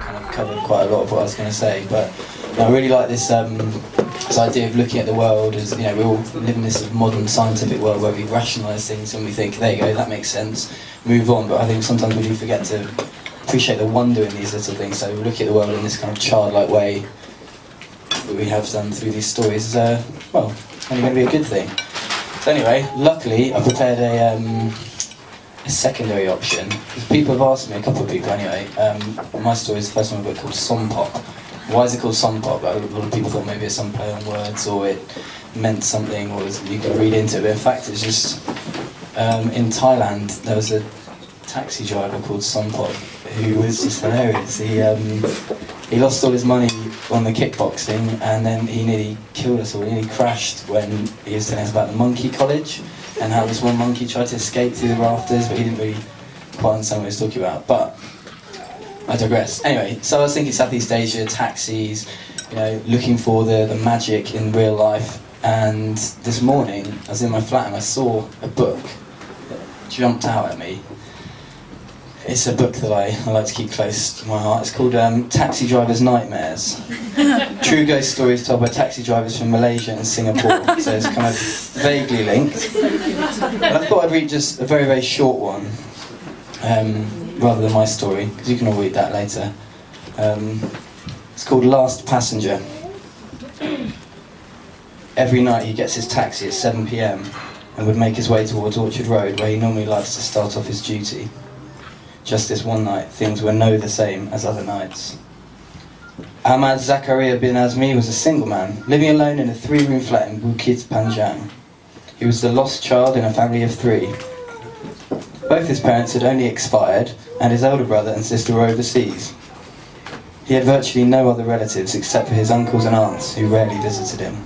kind of covered quite a lot of what I was going to say, but I really like this this idea of looking at the world as, you know, we all live in this modern scientific world where we rationalise things and we think, there you go, that makes sense, move on. But I think sometimes we do forget to appreciate the wonder in these little things. So we look at the world in this kind of childlike way that we have done through these stories is, well, only going to be a good thing. So anyway, luckily I prepared a secondary option. People have asked me, a couple of people anyway, my story is the first one I've got called Som Pop. Why is it called Som Pop? A lot of people thought maybe it's some play on words or it meant something or you could read into it, but in fact it's just, in Thailand there was a taxi driver called Som Pop who was just hilarious. He lost all his money on the kickboxing and then he nearly killed us all. He nearly crashed when he was telling us about the monkey college and how this one monkey tried to escape through the rafters, but he didn't really quite understand what he was talking about. But I digress. Anyway, so I was thinking Southeast Asia, taxis, you know, looking for the magic in real life. And this morning, I was in my flat and I saw a book that jumped out at me. It's a book that I like to keep close to my heart. It's called Taxi Drivers' Nightmares. True ghost stories told by taxi drivers from Malaysia and Singapore. So it's kind of vaguely linked. And I thought I'd read just a very, very short one, rather than my story, because you can all read that later. It's called Last Passenger. Every night he gets his taxi at 7 PM and would make his way towards Orchard Road, where he normally likes to start off his duty. Just this one night, things were no the same as other nights. Ahmad Zakaria bin Azmi was a single man, living alone in a 3-room flat in Bukit Panjang. He was the lost child in a family of 3. Both his parents had only expired, and his older brother and sister were overseas. He had virtually no other relatives except for his uncles and aunts, who rarely visited him.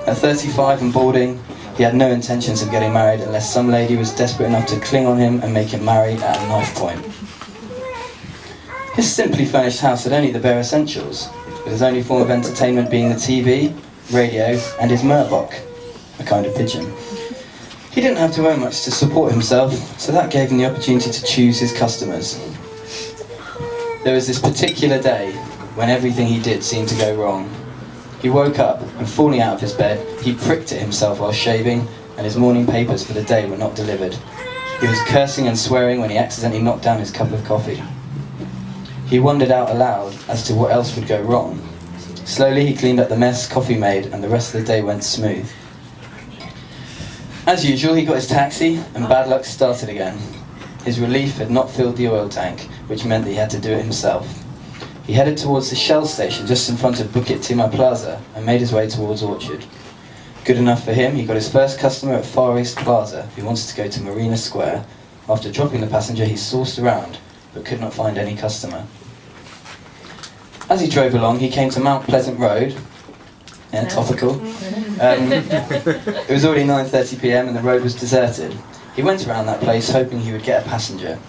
At 35 and boarding, he had no intentions of getting married unless some lady was desperate enough to cling on him and make him marry at a knife point. His simply furnished house had only the bare essentials, with his only form of entertainment being the TV, radio, and his murbok, a kind of pigeon. He didn't have to earn much to support himself, so that gave him the opportunity to choose his customers. There was this particular day when everything he did seemed to go wrong. He woke up, and falling out of his bed, he pricked at himself while shaving, and his morning papers for the day were not delivered. He was cursing and swearing when he accidentally knocked down his cup of coffee. He wondered out aloud as to what else would go wrong. Slowly he cleaned up the mess coffee made, and the rest of the day went smooth. As usual, he got his taxi, and bad luck started again. His relief had not filled the oil tank, which meant that he had to do it himself. He headed towards the Shell station just in front of Bukit Timah Plaza and made his way towards Orchard. Good enough for him, he got his first customer at Far East Plaza, who wanted to go to Marina Square. After dropping the passenger, he sourced around, but could not find any customer. As he drove along, he came to Mount Pleasant Road. Yeah, topical. It was already 9:30 PM and the road was deserted. He went around that place hoping he would get a passenger.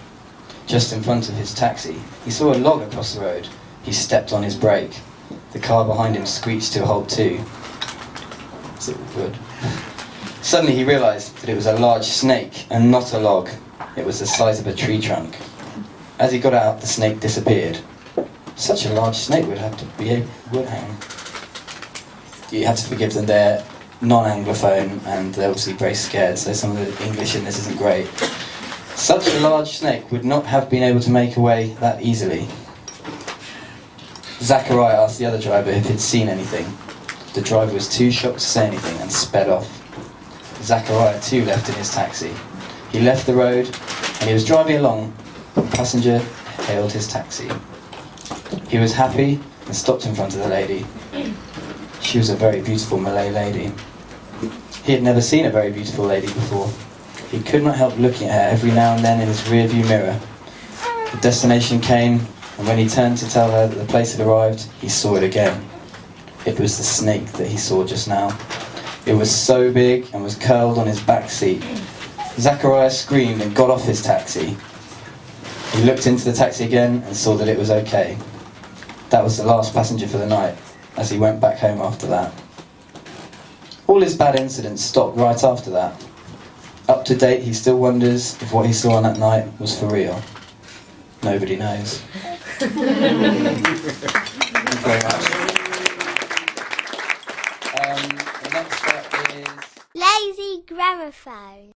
Just in front of his taxi, he saw a log across the road. He stepped on his brake. The car behind him screeched to a halt too. As it would. Suddenly he realised that it was a large snake and not a log. It was the size of a tree trunk. As he got out, the snake disappeared. Such a large snake would have to be would hang. You have to forgive them, they're non-Anglophone and they're obviously very scared, so some of the English in this isn't great. Such a large snake would not have been able to make away that easily. Zachariah asked the other driver if he'd seen anything. The driver was too shocked to say anything and sped off. Zachariah too left in his taxi. He left the road and he was driving along when the passenger hailed his taxi. He was happy and stopped in front of the lady. She was a very beautiful Malay lady. He had never seen a very beautiful lady before. He could not help looking at her every now and then in his rear-view mirror. The destination came, and when he turned to tell her that the place had arrived, he saw it again. It was the snake that he saw just now. It was so big and was curled on his back seat. Zachariah screamed and got off his taxi. He looked into the taxi again and saw that it was okay. That was the last passenger for the night, as he went back home after that. All his bad incidents stopped right after that. Up to date, he still wonders if what he saw on that night was for real. Nobody knows. Thank you very much. The next step is Lazy Gramophone.